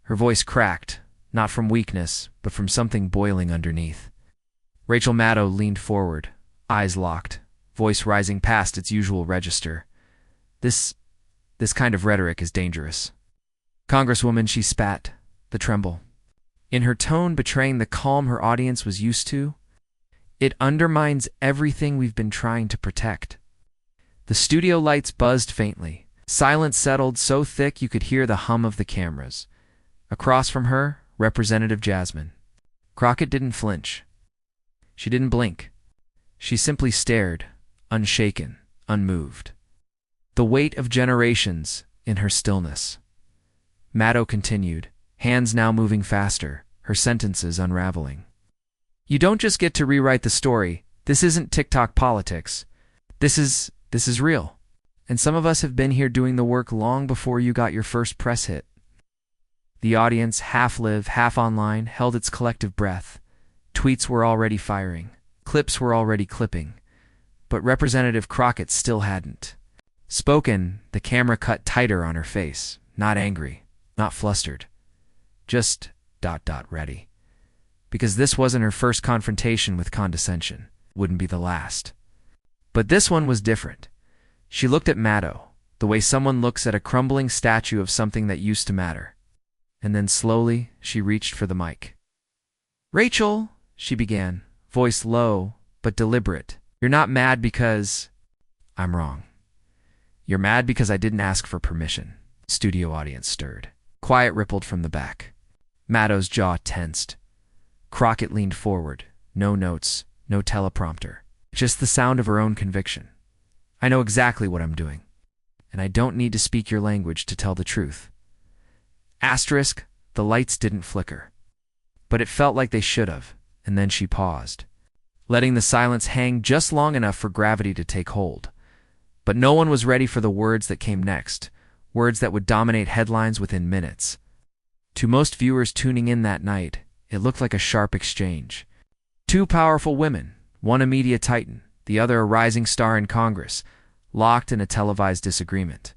Her voice cracked, not from weakness, but from something boiling underneath. Rachel Maddow leaned forward, eyes locked, voice rising past its usual register. This kind of rhetoric is dangerous. Congresswoman, she spat, the tremble in her tone betraying the calm her audience was used to. It undermines everything we've been trying to protect. The studio lights buzzed faintly. Silence settled so thick you could hear the hum of the cameras. Across from her, Representative Jasmine Crockett didn't flinch. She didn't blink. She simply stared, unshaken, unmoved. The weight of generations in her stillness. Maddow continued, hands now moving faster, her sentences unraveling. You don't just get to rewrite the story. This isn't TikTok politics. This is real. And some of us have been here doing the work long before you got your first press hit. The audience, half live, half online, held its collective breath. Tweets were already firing. Clips were already clipping. But Representative Crockett still hadn't spoken. The camera cut tighter on her face. Not angry, not flustered. Just ... ready. Because this wasn't her first confrontation with condescension. Wouldn't be the last. But this one was different. She looked at Maddow, the way someone looks at a crumbling statue of something that used to matter. And then slowly, she reached for the mic. Rachel, she began, voice low but deliberate. You're not mad because... I'm wrong. You're mad because I didn't ask for permission. Studio audience stirred. Quiet rippled from the back. Maddow's jaw tensed. Crockett leaned forward. No notes, no teleprompter. Just the sound of her own conviction. I know exactly what I'm doing. And I don't need to speak your language to tell the truth. Asterisk, the lights didn't flicker. But it felt like they should have, and then she paused, letting the silence hang just long enough for gravity to take hold. But no one was ready for the words that came next, words that would dominate headlines within minutes. To most viewers tuning in that night, it looked like a sharp exchange. Two powerful women, one a media titan, the other a rising star in Congress, locked in a televised disagreement.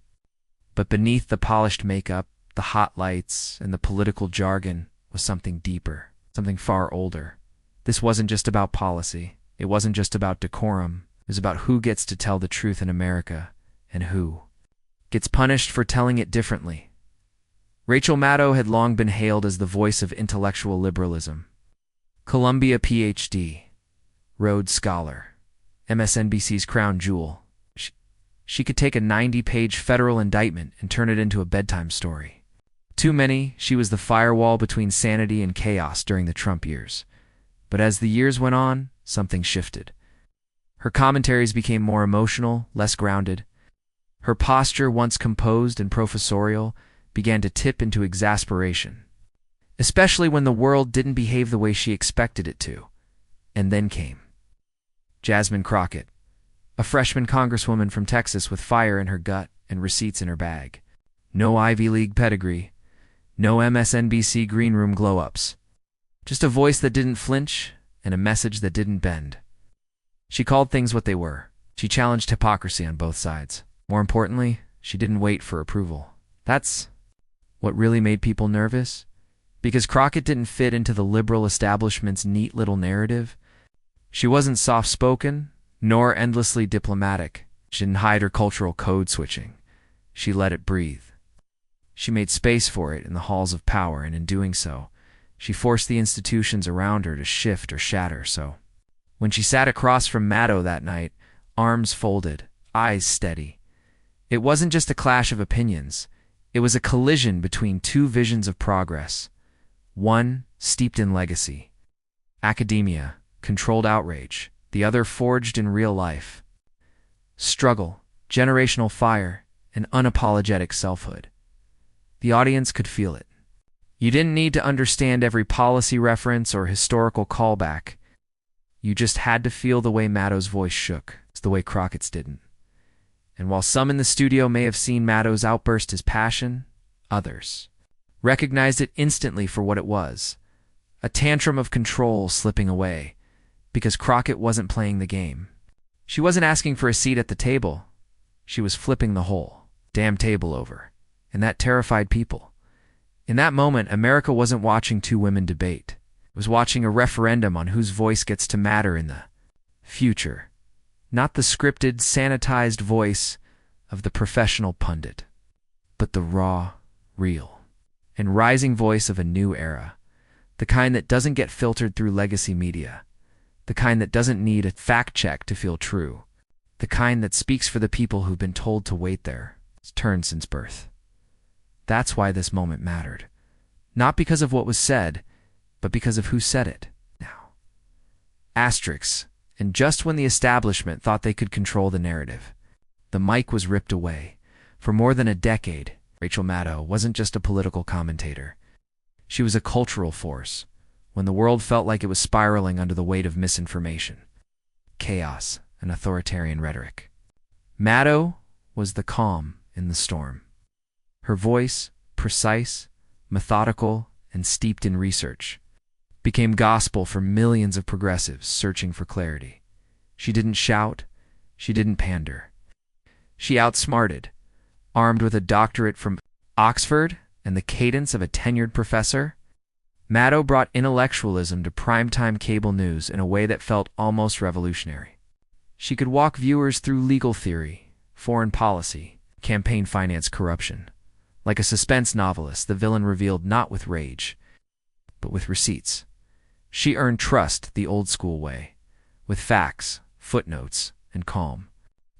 But beneath the polished makeup, the hot lights, and the political jargon was something deeper, something far older. This wasn't just about policy. It wasn't just about decorum. It was about who gets to tell the truth in America and who gets punished for telling it differently. Rachel Maddow had long been hailed as the voice of intellectual liberalism. Columbia Ph.D., Rhodes Scholar, MSNBC's crown jewel. She could take a 90-page federal indictment and turn it into a bedtime story. Too many, she was the firewall between sanity and chaos during the Trump years. But as the years went on, something shifted. Her commentaries became more emotional, less grounded. Her posture, once composed and professorial, began to tip into exasperation, especially when the world didn't behave the way she expected it to. And then came Jasmine Crockett, a freshman congresswoman from Texas with fire in her gut and receipts in her bag. No Ivy League pedigree, no MSNBC green room glow-ups. Just a voice that didn't flinch and a message that didn't bend. She called things what they were. She challenged hypocrisy on both sides. More importantly, she didn't wait for approval. That's what really made people nervous. Because Crockett didn't fit into the liberal establishment's neat little narrative. She wasn't soft-spoken, nor endlessly diplomatic. She didn't hide her cultural code switching. She let it breathe. She made space for it in the halls of power, and in doing so, she forced the institutions around her to shift or shatter. So, when she sat across from Maddow that night, arms folded, eyes steady, it wasn't just a clash of opinions. It was a collision between two visions of progress. One steeped in legacy, academia, controlled outrage. The other forged in real life. Struggle, generational fire, and unapologetic selfhood. The audience could feel it. You didn't need to understand every policy reference or historical callback. You just had to feel the way Maddow's voice shook. It's the way Crockett's didn't. And while some in the studio may have seen Maddow's outburst as passion, others recognized it instantly for what it was. A tantrum of control slipping away. Because Crockett wasn't playing the game. She wasn't asking for a seat at the table. She was flipping the whole damn table over. And that terrified people. In that moment, America wasn't watching two women debate. It was watching a referendum on whose voice gets to matter in the future, not the scripted, sanitized voice of the professional pundit, but the raw, real, and rising voice of a new era, the kind that doesn't get filtered through legacy media, the kind that doesn't need a fact check to feel true, the kind that speaks for the people who've been told to wait their turn since birth. That's why this moment mattered. Not because of what was said, but because of who said it. Now, asterisks, and just when the establishment thought they could control the narrative, the mic was ripped away. For more than a decade, Rachel Maddow wasn't just a political commentator. She was a cultural force, when the world felt like it was spiraling under the weight of misinformation, chaos, and authoritarian rhetoric. Maddow was the calm in the storm. Her voice, precise, methodical, and steeped in research, became gospel for millions of progressives searching for clarity. She didn't shout, she didn't pander. She outsmarted, armed with a doctorate from Oxford and the cadence of a tenured professor. Maddow brought intellectualism to primetime cable news in a way that felt almost revolutionary. She could walk viewers through legal theory, foreign policy, campaign finance, corruption. Like a suspense novelist, the villain revealed not with rage, but with receipts. She earned trust the old-school way, with facts, footnotes, and calm.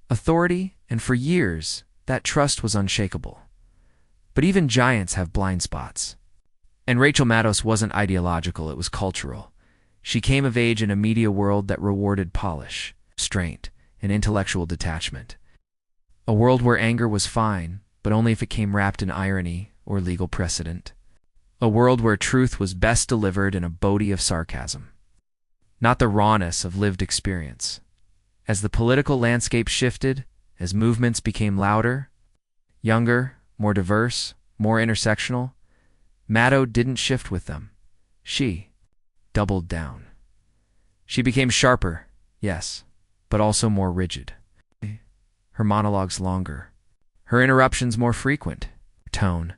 Authority, and for years, that trust was unshakable. But even giants have blind spots. And Rachel Maddow wasn't ideological, it was cultural. She came of age in a media world that rewarded polish, restraint, and intellectual detachment. A world where anger was fine, but only if it came wrapped in irony or legal precedent. A world where truth was best delivered in a bodie of sarcasm, not the rawness of lived experience. As the political landscape shifted, as movements became louder, younger, more diverse, more intersectional, Maddow didn't shift with them. She doubled down. She became sharper, yes, but also more rigid. Her monologues longer, her interruptions more frequent, her tone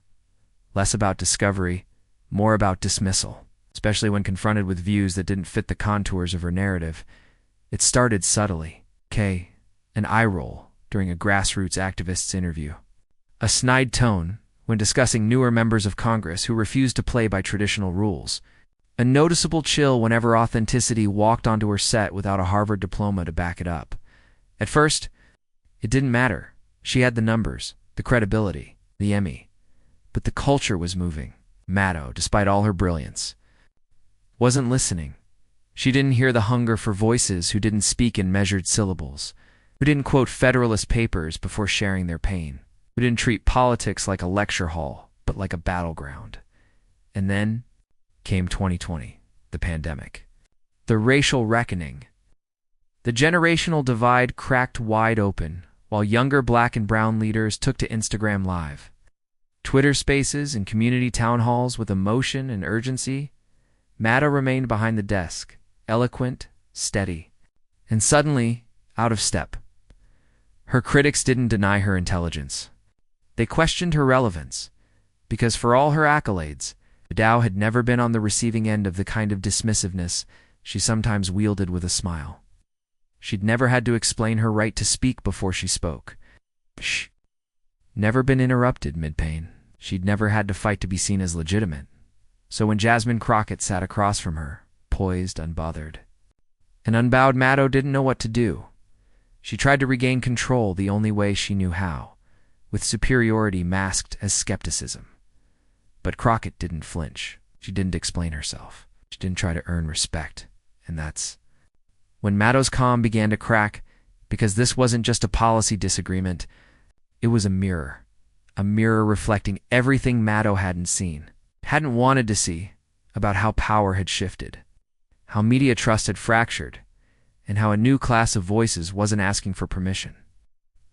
less about discovery, more about dismissal, especially when confronted with views that didn't fit the contours of her narrative. It started subtly. An eye roll during a grassroots activist's interview. A snide tone when discussing newer members of Congress who refused to play by traditional rules. A noticeable chill whenever authenticity walked onto her set without a Harvard diploma to back it up. At first, it didn't matter. She had the numbers, the credibility, the Emmy. But the culture was moving. Maddow, despite all her brilliance, wasn't listening. She didn't hear the hunger for voices who didn't speak in measured syllables, who didn't quote Federalist Papers before sharing their pain, who didn't treat politics like a lecture hall, but like a battleground. And then came 2020, the pandemic. The racial reckoning. The generational divide cracked wide open, while younger Black and brown leaders took to Instagram Live, Twitter Spaces, and community town halls with emotion and urgency. Maddow remained behind the desk, eloquent, steady, and suddenly out of step. Her critics didn't deny her intelligence. They questioned her relevance, because for all her accolades, Maddow had never been on the receiving end of the kind of dismissiveness she sometimes wielded with a smile. She'd never had to explain her right to speak before she spoke. Never been interrupted mid-pain. She'd never had to fight to be seen as legitimate. So when Jasmine Crockett sat across from her, poised, unbothered, and unbowed, Maddow didn't know what to do. She tried to regain control the only way she knew how, with superiority masked as skepticism. But Crockett didn't flinch. She didn't explain herself. She didn't try to earn respect. And that's when Maddow's calm began to crack, because this wasn't just a policy disagreement. It was a mirror reflecting everything Maddow hadn't seen, hadn't wanted to see, about how power had shifted, how media trust had fractured, and how a new class of voices wasn't asking for permission.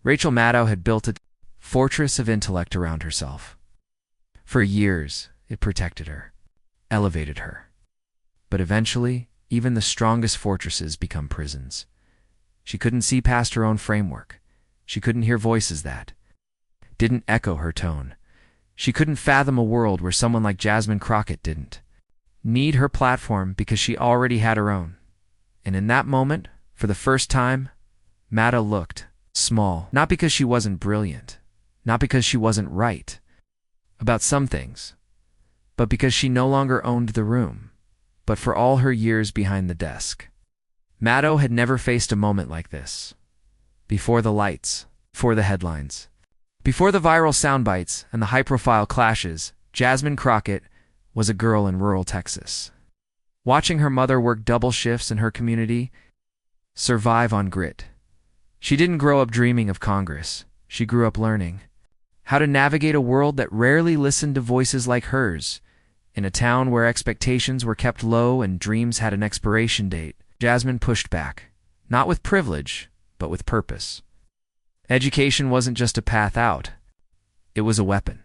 Rachel Maddow had built a fortress of intellect around herself. For years, it protected her, elevated her. But eventually, even the strongest fortresses become prisons. She couldn't see past her own framework. She couldn't hear voices that didn't echo her tone. She couldn't fathom a world where someone like Jasmine Crockett didn't need her platform because she already had her own. And in that moment, for the first time, Maddow looked small. Not because she wasn't brilliant, not because she wasn't right about some things, but because she no longer owned the room, but for all her years behind the desk. Maddow had never faced a moment like this. Before the lights, before the headlines, before the viral soundbites and the high-profile clashes, Jasmine Crockett was a girl in rural Texas, watching her mother work double shifts in her community, survive on grit. She didn't grow up dreaming of Congress. She grew up learning how to navigate a world that rarely listened to voices like hers. In a town where expectations were kept low and dreams had an expiration date, Jasmine pushed back, not with privilege, but with purpose. Education wasn't just a path out. It was a weapon.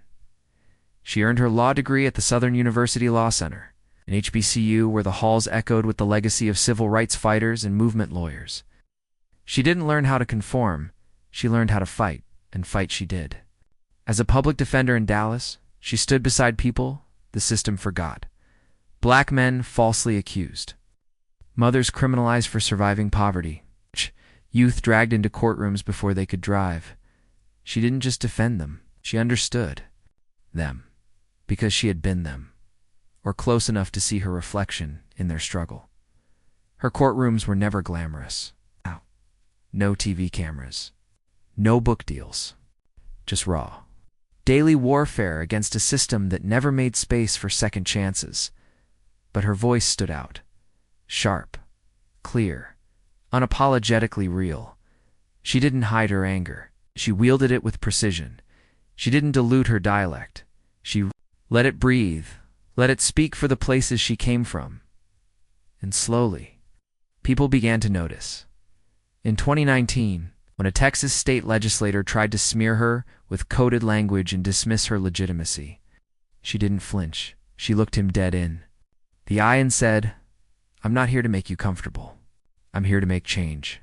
She earned her law degree at the Southern University Law Center, an HBCU where the halls echoed with the legacy of civil rights fighters and movement lawyers. She didn't learn how to conform. She learned how to fight, and fight she did. As a public defender in Dallas, she stood beside people the system forgot. Black men falsely accused. Mothers criminalized for surviving poverty. Youth dragged into courtrooms before they could drive. She didn't just defend them. She understood them because she had been them, or close enough to see her reflection in their struggle. Her courtrooms were never glamorous. No TV cameras. No book deals. Just raw. Daily warfare against a system that never made space for second chances. But her voice stood out. Sharp. Clear. Unapologetically real. She didn't hide her anger. She wielded it with precision. She didn't dilute her dialect. She let it breathe. Let it speak for the places she came from. And slowly, people began to notice. In 2019, when a Texas state legislator tried to smear her with coded language and dismiss her legitimacy, she didn't flinch. She looked him dead in the eye and said, "I'm not here to make you comfortable. I'm here to make change."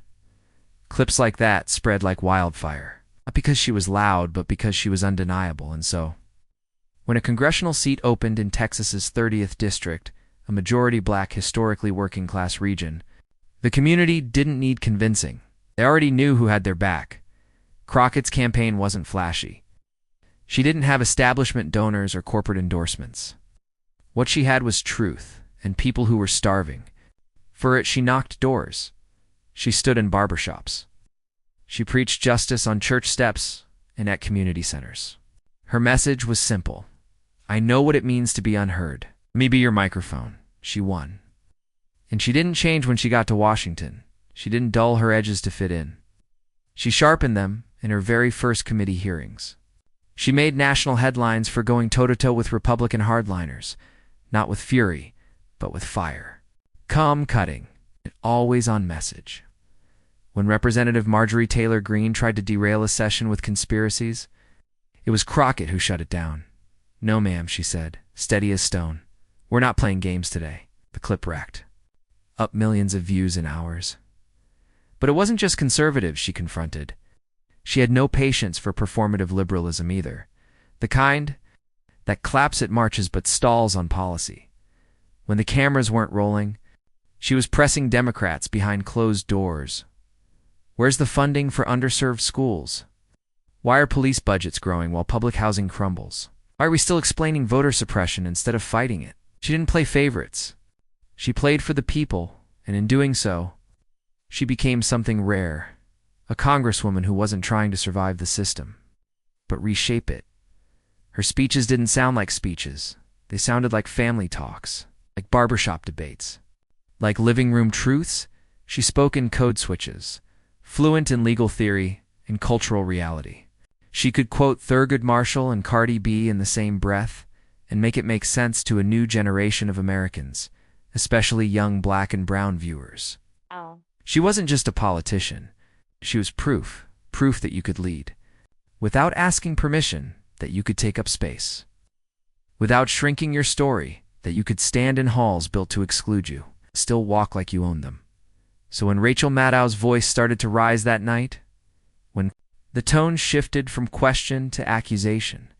Clips like that spread like wildfire, not because she was loud, but because she was undeniable. And so, when a congressional seat opened in Texas's 30th district, a majority black, historically working-class region, the community didn't need convincing. They already knew who had their back. Crockett's campaign wasn't flashy. She didn't have establishment donors or corporate endorsements. What she had was truth, and people who were starving. For it, she knocked doors. She stood in barbershops. She preached justice on church steps and at community centers. Her message was simple. I know what it means to be unheard. Let me be your microphone. She won. And she didn't change when she got to Washington. She didn't dull her edges to fit in. She sharpened them in her very first committee hearings. She made national headlines for going toe-to-toe with Republican hardliners, not with fury, but with fire. Calm cutting, and always on message. When Representative Marjorie Taylor Greene tried to derail a session with conspiracies, it was Crockett who shut it down. "No, ma'am," she said, steady as stone. "We're not playing games today." The clip racked up millions of views in hours. But it wasn't just conservatives she confronted. She had no patience for performative liberalism either, the kind that claps at marches but stalls on policy. When the cameras weren't rolling, she was pressing Democrats behind closed doors. Where's the funding for underserved schools? Why are police budgets growing while public housing crumbles? Why are we still explaining voter suppression instead of fighting it? She didn't play favorites. She played for the people, and in doing so, she became something rare. A congresswoman who wasn't trying to survive the system, but reshape it. Her speeches didn't sound like speeches. They sounded like family talks, like barbershop debates. Like living room truths, she spoke in code switches, fluent in legal theory and cultural reality. She could quote Thurgood Marshall and Cardi B in the same breath and make it make sense to a new generation of Americans, especially young black and brown viewers. Oh. She wasn't just a politician. She was proof that you could lead, without asking permission, that you could take up space, without shrinking your story, that you could stand in halls built to exclude you, still walk like you own them. So when Rachel Maddow's voice started to rise that night, when the tone shifted from question to accusation,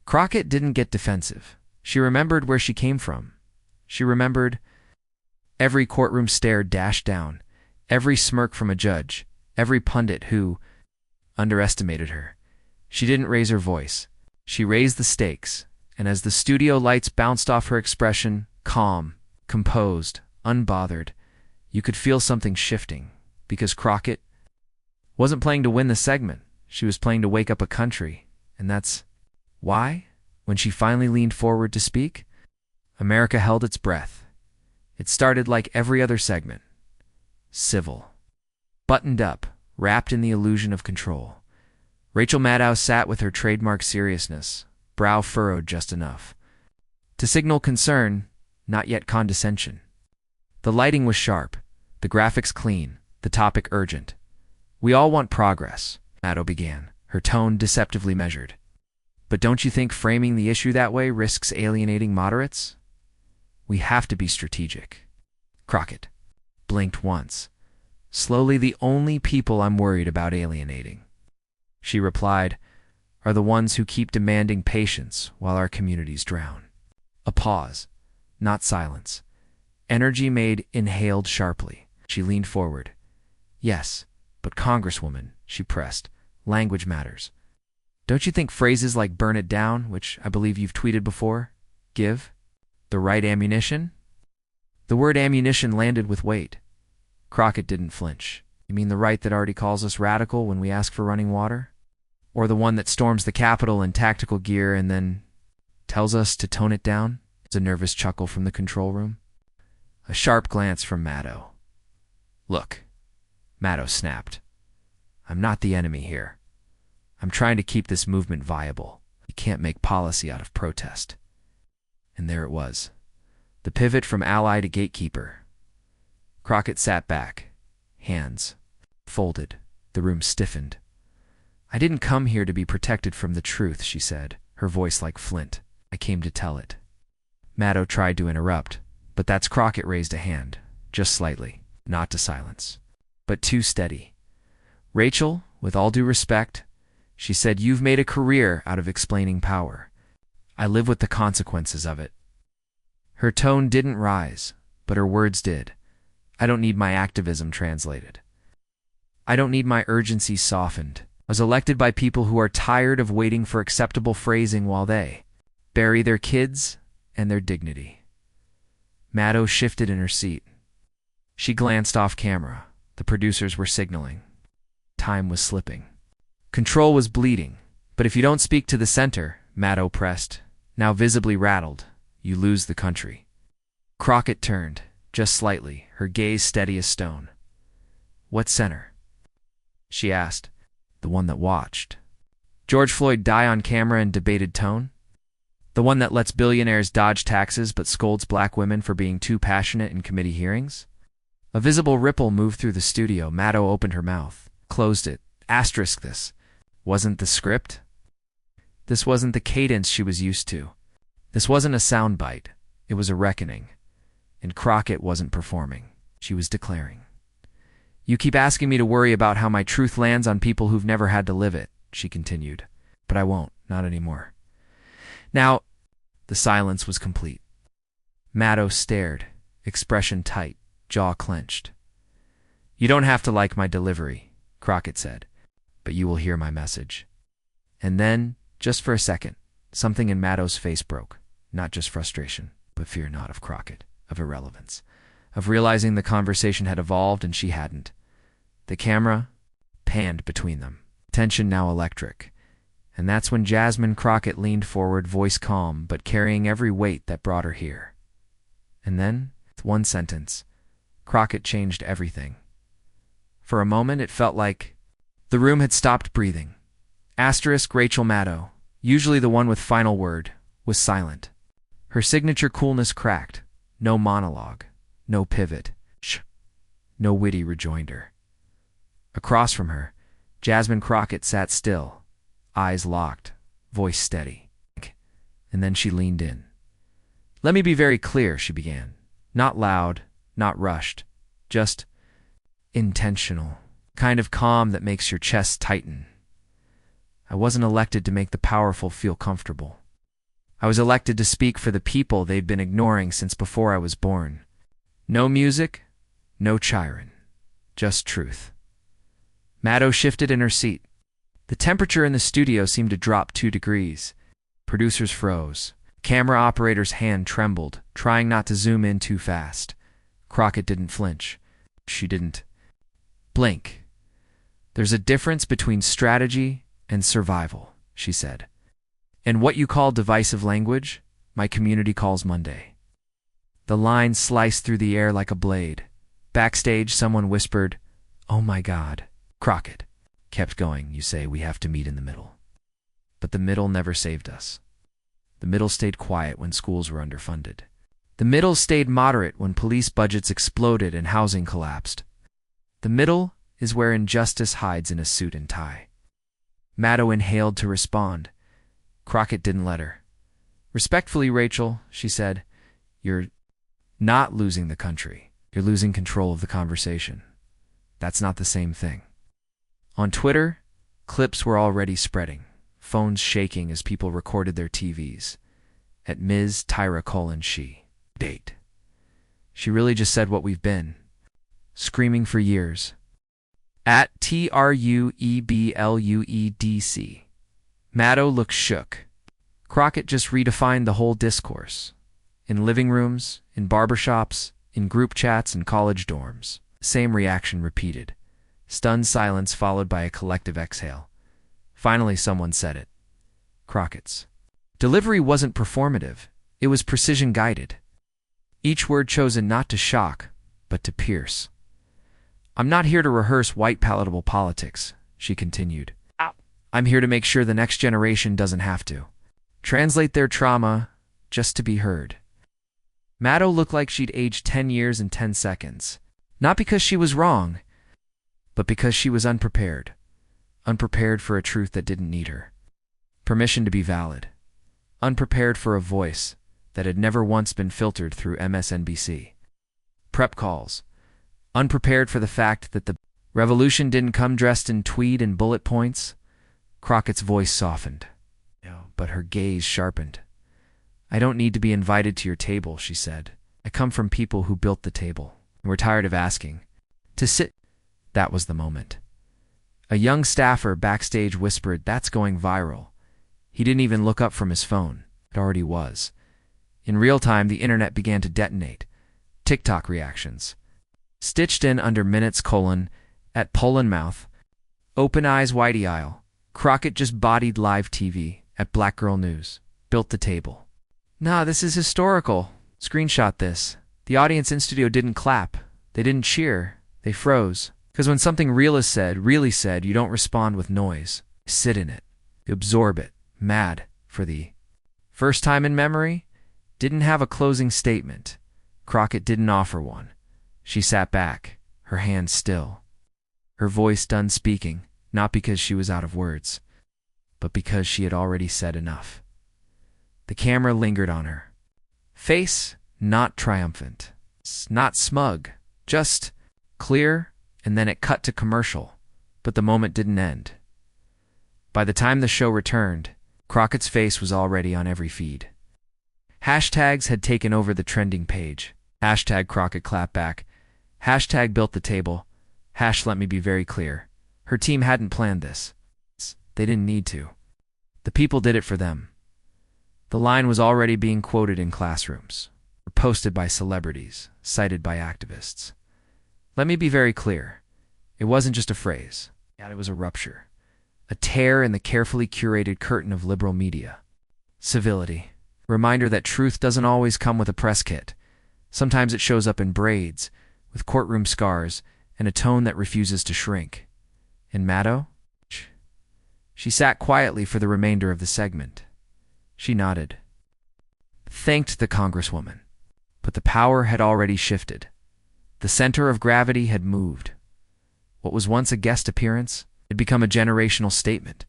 Crockett didn't get defensive. She remembered where she came from. She remembered every courtroom stare dashed down, every smirk from a judge, every pundit who underestimated her. She didn't raise her voice. She raised the stakes, and as the studio lights bounced off her expression, calm, composed, unbothered, you could feel something shifting, because Crockett wasn't playing to win the segment. She was playing to wake up a country, and that's why, when she finally leaned forward to speak, America held its breath. It started like every other segment. Civil. Buttoned up, wrapped in the illusion of control. Rachel Maddow sat with her trademark seriousness, brow furrowed just enough to signal concern, not yet condescension. The lighting was sharp, the graphics clean, the topic urgent. "We all want progress," Maddow began, her tone deceptively measured. "But don't you think framing the issue that way risks alienating moderates? We have to be strategic." Crockett blinked once. "Slowly, the only people I'm worried about alienating," she replied, "are the ones who keep demanding patience while our communities drown." A pause, not silence. Energy made inhaled sharply. She leaned forward. "Yes, but Congresswoman," she pressed, "language matters. Don't you think phrases like 'burn it down,' which I believe you've tweeted before, give the right ammunition?" The word ammunition landed with weight. Crockett didn't flinch. "You mean the right that already calls us radical when we ask for running water? Or the one that storms the Capitol in tactical gear and then tells us to tone it down?" It's a nervous chuckle from the control room. A sharp glance from Maddow. "Look," Maddow snapped. "I'm not the enemy here. I'm trying to keep this movement viable. You can't make policy out of protest." And there it was. The pivot from ally to gatekeeper. Crockett sat back, hands folded. The room stiffened. "I didn't come here to be protected from the truth," she said, her voice like flint. "I came to tell it." Maddow tried to interrupt, but that's Crockett raised a hand, just slightly, not to silence, but too steady. "Rachel, with all due respect," she said, "you've made a career out of explaining power. I live with the consequences of it." Her tone didn't rise, but her words did. "I don't need my activism translated. I don't need my urgency softened. I was elected by people who are tired of waiting for acceptable phrasing while they bury their kids and their dignity." Maddow shifted in her seat. She glanced off camera. The producers were signaling. Time was slipping. Control was bleeding. "But if you don't speak to the center," Maddow pressed, now visibly rattled, "you lose the country." Crockett turned, just slightly, her gaze steady as stone. "What center?" she asked. "The one that watched George Floyd die on camera in debated tone? The one that lets billionaires dodge taxes but scolds black women for being too passionate in committee hearings?" A visible ripple moved through the studio. Maddow opened her mouth, closed it. Asterisk this. Wasn't the script? This wasn't the cadence she was used to. This wasn't a soundbite. It was a reckoning. And Crockett wasn't performing. She was declaring. "You keep asking me to worry about how my truth lands on people who've never had to live it," she continued. "But I won't, not anymore." Now, the silence was complete. Maddow stared, expression tight, jaw clenched. "You don't have to like my delivery," Crockett said, "but you will hear my message." And then, just for a second, something in Maddow's face broke. Not just frustration, but fear, not of Crockett, of irrelevance, of realizing the conversation had evolved and she hadn't. The camera panned between them, tension now electric. And that's when Jasmine Crockett leaned forward, voice calm, but carrying every weight that brought her here. And then, with one sentence, Crockett changed everything. For a moment, it felt like the room had stopped breathing. Asterisk Rachel Maddow, usually the one with final word, was silent. Her signature coolness cracked. No monologue, no pivot, no witty rejoinder. Across from her, Jasmine Crockett sat still, eyes locked, voice steady. And then she leaned in. "Let me be very clear," she began. "Not loud, not rushed, just intentional. Kind of calm that makes your chest tighten. I wasn't elected to make the powerful feel comfortable. I was elected to speak for the people they'd been ignoring since before I was born. No music, no Chiron, just truth. Maddow shifted in her seat. The temperature in the studio seemed to drop 2 degrees. Producers froze. Camera operator's hand trembled, trying not to zoom in too fast. Crockett didn't flinch. She didn't blink. There's a difference between strategy and survival, she said. And what you call divisive language, my community calls Monday. The line sliced through the air like a blade. Backstage, someone whispered, "Oh my God." Crockett kept going. "You say we have to meet in the middle." But the middle never saved us. The middle stayed quiet when schools were underfunded. The middle stayed moderate when police budgets exploded and housing collapsed. The middle is where injustice hides in a suit and tie. Maddow inhaled to respond. Crockett didn't let her. "Respectfully, Rachel," she said, "you're not losing the country. You're losing control of the conversation. That's not the same thing." On Twitter, clips were already spreading, phones shaking as people recorded their TVs. At Ms. Tyra she date. She really just said what we've been screaming for years. At TRUEBLUEDC. Maddow looked shook. Crockett just redefined the whole discourse. In living rooms, in barbershops, in group chats and college dorms. Same reaction repeated. Stunned silence followed by a collective exhale. Finally, someone said it. Crockett's delivery wasn't performative. It was precision-guided. Each word chosen not to shock, but to pierce. "I'm not here to rehearse white palatable politics," she continued. "I'm here to make sure the next generation doesn't have to. Translate their trauma just to be heard." Maddow looked like she'd aged 10 years in 10 seconds. Not because she was wrong, but because she was unprepared. Unprepared for a truth that didn't need her. Permission to be valid. Unprepared for a voice that had never once been filtered through MSNBC. Prep calls. Unprepared for the fact that the revolution didn't come dressed in tweed and bullet points. Crockett's voice softened, but her gaze sharpened. "I don't need to be invited to your table," she said. "I come from people who built the table. We're tired of asking to sit." That was the moment. A young staffer backstage whispered, "That's going viral." He didn't even look up from his phone. It already was. In real time, the internet began to detonate. TikTok reactions. Stitched in under minutes: at Poland mouth. Open eyes whitey aisle. Crockett just bodied live TV. At Black Girl News. Built the table. "Nah, this is historical. Screenshot this." The audience in studio didn't clap. They didn't cheer. They froze. Because when something real is said, really said, you don't respond with noise. You sit in it. You absorb it. Mad, for the first time in memory, didn't have a closing statement. Crockett didn't offer one. She sat back, her hands still. Her voice done speaking, not because she was out of words, but because she had already said enough. The camera lingered on her. Face, not triumphant, not smug, just clear, and then it cut to commercial. But the moment didn't end. By the time the show returned, Crockett's face was already on every feed. Hashtags had taken over the trending page. Hashtag Crockett clapback. Hashtag built the table. Hash let me be very clear. Her team hadn't planned this. They didn't need to. The people did it for them. The line was already being quoted in classrooms, posted by celebrities, cited by activists. Let me be very clear. It wasn't just a phrase. It was a rupture. A tear in the carefully curated curtain of liberal media. Civility. Reminder that truth doesn't always come with a press kit. Sometimes it shows up in braids, with courtroom scars, and a tone that refuses to shrink. And Maddow? She sat quietly for the remainder of the segment. She nodded. Thanked the Congresswoman. But the power had already shifted. The center of gravity had moved. What was once a guest appearance had become a generational statement.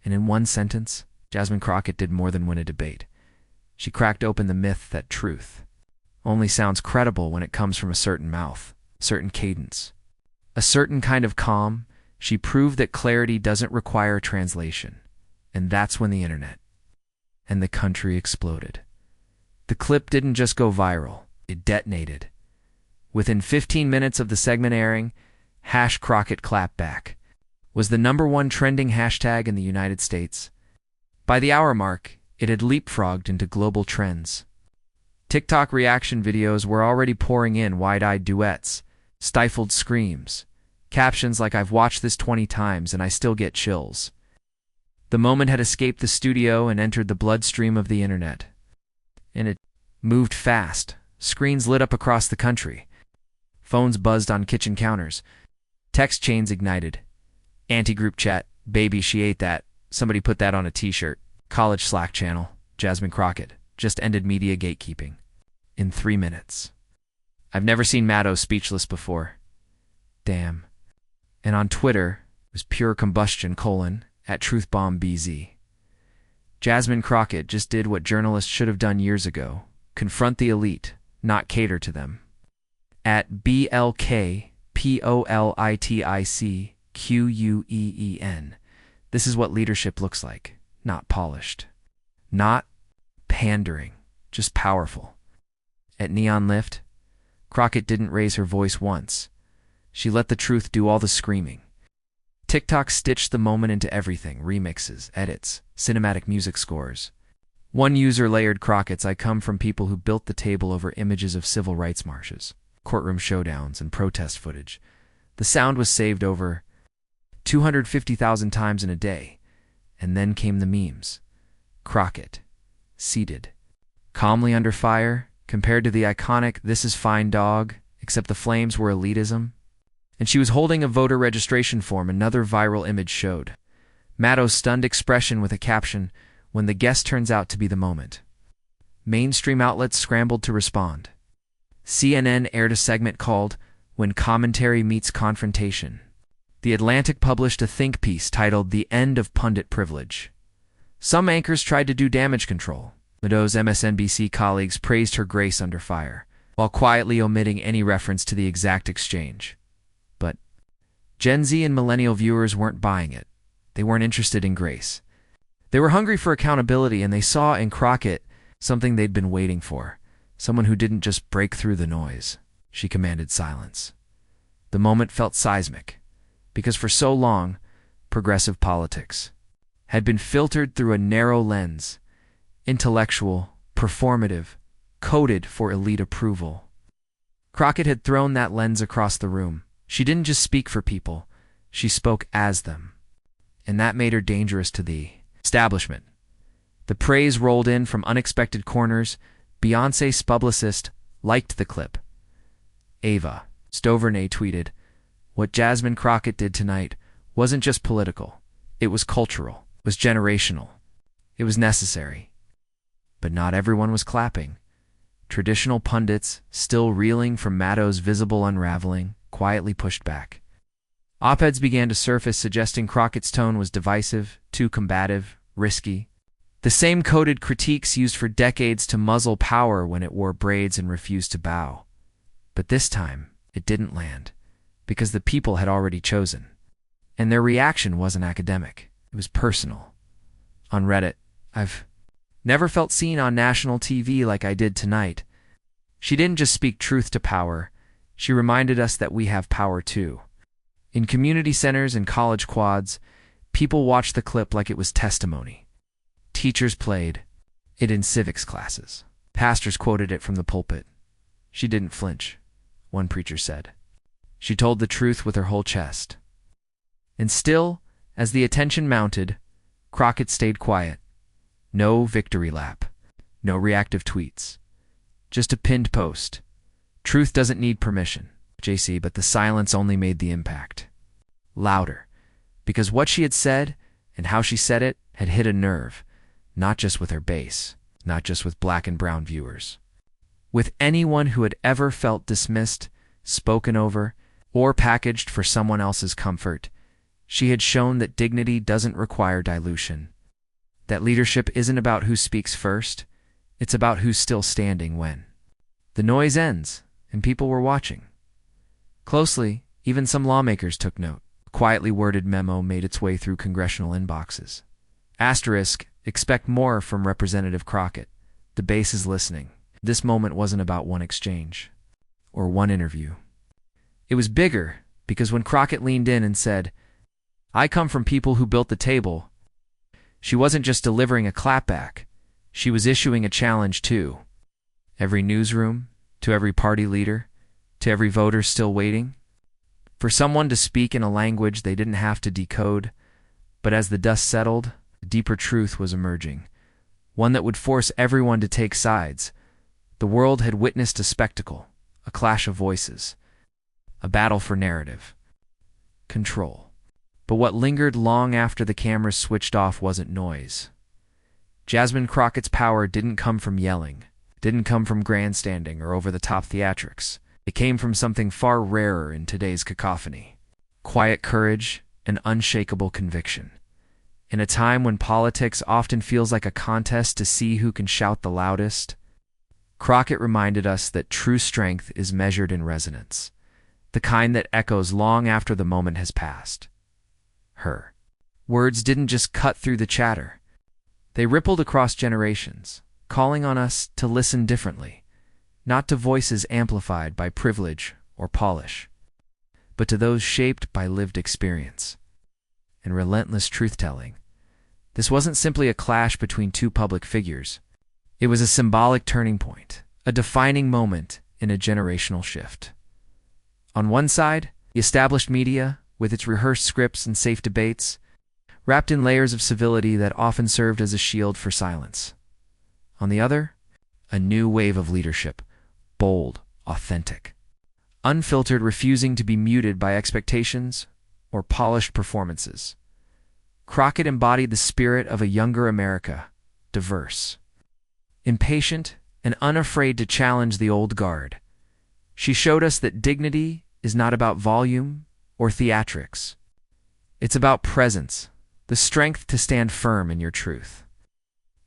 And in one sentence, Jasmine Crockett did more than win a debate. She cracked open the myth that truth only sounds credible when it comes from a certain mouth, a certain cadence, a certain kind of calm. She proved that clarity doesn't require translation. And that's when the internet and the country exploded. The clip didn't just go viral, it detonated. Within 15 minutes of the segment airing, #Crockett clapback was the #1 trending hashtag in the United States. By the hour mark, it had leapfrogged into global trends. TikTok reaction videos were already pouring in wide-eyed duets, stifled screams, captions like "I've watched this 20 times and I still get chills." The moment had escaped the studio and entered the bloodstream of the internet. And it moved fast. Screens lit up across the country. Phones buzzed on kitchen counters. Text chains ignited. Anti-group chat, "Baby, she ate that. Somebody put that on a t-shirt." College Slack channel, "Jasmine Crockett just ended media gatekeeping in 3 minutes. I've never seen Maddow speechless before. Damn." And on Twitter, it was pure combustion, @TruthBombBZ. Jasmine Crockett just did what journalists should have done years ago. Confront the elite, not cater to them. @BLKPOLITICQUEEN. This is what leadership looks like. Not polished. Not pandering. Just powerful. At Neon Lift, Crockett didn't raise her voice once. She let the truth do all the screaming. TikTok stitched the moment into everything: remixes, edits, cinematic music scores. One user layered Crockett's "I come from people who built the table" over images of civil rights marches, courtroom showdowns, and protest footage. The sound was saved over 250,000 times in a day. And then came the memes. Crockett, seated, calmly under fire, compared to the iconic "This is fine dog," except the flames were elitism. And she was holding a voter registration form, another viral image showed. Maddow's stunned expression with a caption, "When the guest turns out to be the moment." Mainstream outlets scrambled to respond. CNN aired a segment called "When Commentary Meets Confrontation." The Atlantic published a think piece titled "The End of Pundit Privilege." Some anchors tried to do damage control. Maddow's MSNBC colleagues praised her grace under fire, while quietly omitting any reference to the exact exchange. But Gen Z and millennial viewers weren't buying it. They weren't interested in grace. They were hungry for accountability, and they saw in Crockett something they'd been waiting for. Someone who didn't just break through the noise. She commanded silence. The moment felt seismic, because for so long, progressive politics had been filtered through a narrow lens, intellectual, performative, coded for elite approval. Crockett had thrown that lens across the room. She didn't just speak for people, she spoke as them. And that made her dangerous to the establishment. The praise rolled in from unexpected corners. Beyoncé's publicist liked the clip. Ava Stovernay tweeted, "What Jasmine Crockett did tonight wasn't just political. It was cultural, it was generational. It was necessary." But not everyone was clapping. Traditional pundits, still reeling from Maddow's visible unraveling, quietly pushed back. Op-eds began to surface suggesting Crockett's tone was divisive, too combative, risky. The same coded critiques used for decades to muzzle power when it wore braids and refused to bow. But this time, it didn't land, because the people had already chosen. And their reaction wasn't academic. It was personal. On Reddit, "I've never felt seen on national TV like I did tonight. She didn't just speak truth to power. She reminded us that we have power too." In community centers and college quads, people watched the clip like it was testimony. Teachers played it in civics classes. Pastors quoted it from the pulpit. "She didn't flinch," one preacher said. "She told the truth with her whole chest." And still, as the attention mounted, Crockett stayed quiet. No victory lap. No reactive tweets. Just a pinned post. Truth doesn't need permission, JC, but the silence only made the impact louder, because what she had said and how she said it had hit a nerve, not just with her base, not just with black and brown viewers. With anyone who had ever felt dismissed, spoken over, or packaged for someone else's comfort, she had shown that dignity doesn't require dilution. That leadership isn't about who speaks first, it's about who's still standing when the noise ends and people were watching. Closely, even some lawmakers took note. A quietly worded memo made its way through congressional inboxes. Asterisk, Expect more from Representative Crockett. The base is listening. This moment wasn't about one exchange or one interview. It was bigger because when Crockett leaned in and said, "I come from people who built the table," she wasn't just delivering a clapback. She was issuing a challenge to every newsroom, to every party leader, to every voter still waiting, for someone to speak in a language they didn't have to decode. But as the dust settled, a deeper truth was emerging, one that would force everyone to take sides. The world had witnessed a spectacle, a clash of voices, a battle for narrative, control. But what lingered long after the cameras switched off wasn't noise. Jasmine Crockett's power didn't come from yelling, didn't come from grandstanding or over-the-top theatrics. It came from something far rarer in today's cacophony: quiet courage and unshakable conviction. In a time when politics often feels like a contest to see who can shout the loudest, Crockett reminded us that true strength is measured in resonance, the kind that echoes long after the moment has passed. Her words didn't just cut through the chatter. They rippled across generations, calling on us to listen differently, not to voices amplified by privilege or polish, but to those shaped by lived experience and relentless truth-telling. This wasn't simply a clash between two public figures. It was a symbolic turning point, a defining moment in a generational shift. On one side, the established media, with its rehearsed scripts and safe debates, wrapped in layers of civility that often served as a shield for silence. On the other, a new wave of leadership, bold, authentic, unfiltered, refusing to be muted by expectations or polished performances. Crockett embodied the spirit of a younger America, diverse, impatient, and unafraid to challenge the old guard. She showed us that dignity is not about volume or theatrics. It's about presence, the strength to stand firm in your truth,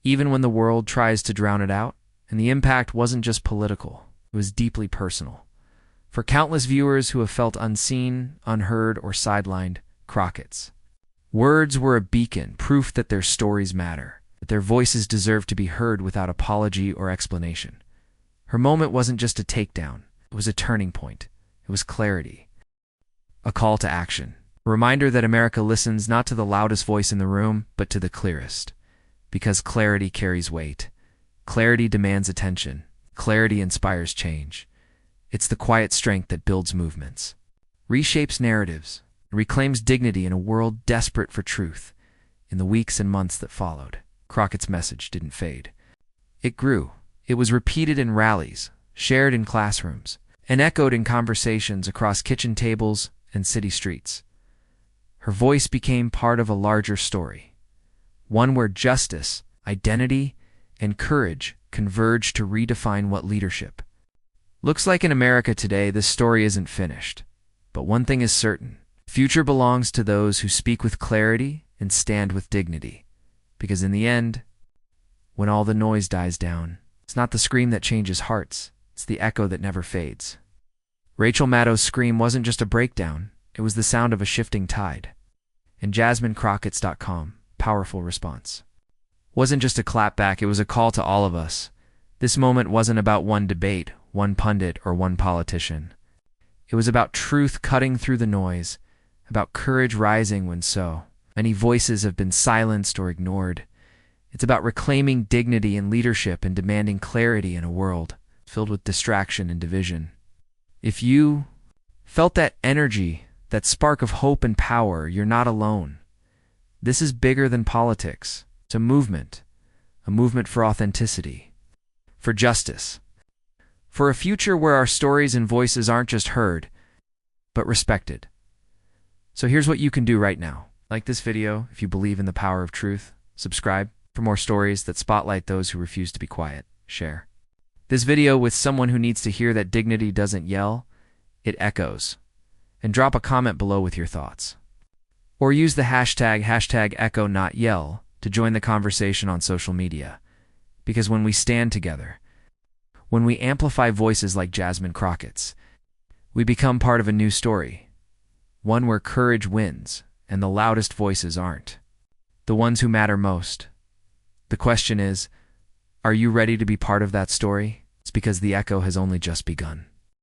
even when the world tries to drown it out. And the impact wasn't just political, it was deeply personal. For countless viewers who have felt unseen, unheard, or sidelined, Crockett's words were a beacon, proof that their stories matter, that their voices deserve to be heard without apology or explanation. Her moment wasn't just a takedown, it was a turning point. It was clarity, a call to action, a reminder that America listens not to the loudest voice in the room, but to the clearest. Because clarity carries weight. Clarity demands attention. Clarity inspires change. It's the quiet strength that builds movements, reshapes narratives, and reclaims dignity in a world desperate for truth. In the weeks and months that followed, Crockett's message didn't fade. It grew. It was repeated in rallies, shared in classrooms, and echoed in conversations across kitchen tables and city streets. Her voice became part of a larger story, one where justice, identity, and courage converge to redefine what leadership looks like in America today. This story isn't finished, but one thing is certain: future belongs to those who speak with clarity and stand with dignity. Because in the end, when all the noise dies down, it's not the scream that changes hearts, it's the echo that never fades. Rachel Maddow's scream wasn't just a breakdown, it was the sound of a shifting tide. And JasmineCrockett's.com, powerful response, wasn't just a clapback, it was a call to all of us. This moment wasn't about one debate, one pundit, or one politician. It was about truth cutting through the noise, about courage rising when so many voices have been silenced or ignored. It's about reclaiming dignity in leadership and demanding clarity in a world filled with distraction and division. If you felt that energy, that spark of hope and power, you're not alone. This is bigger than politics. It's a movement for authenticity, for justice, for a future where our stories and voices aren't just heard, but respected. So here's what you can do right now. Like this video if you believe in the power of truth. Subscribe for more stories that spotlight those who refuse to be quiet. Share this video with someone who needs to hear that dignity doesn't yell, it echoes. And drop a comment below with your thoughts. Or use the hashtag #EchoNotYell to join the conversation on social media. Because when we stand together, when we amplify voices like Jasmine Crockett's, we become part of a new story. One where courage wins and the loudest voices aren't. The ones who matter most. The question is, are you ready to be part of that story? It's because the echo has only just begun.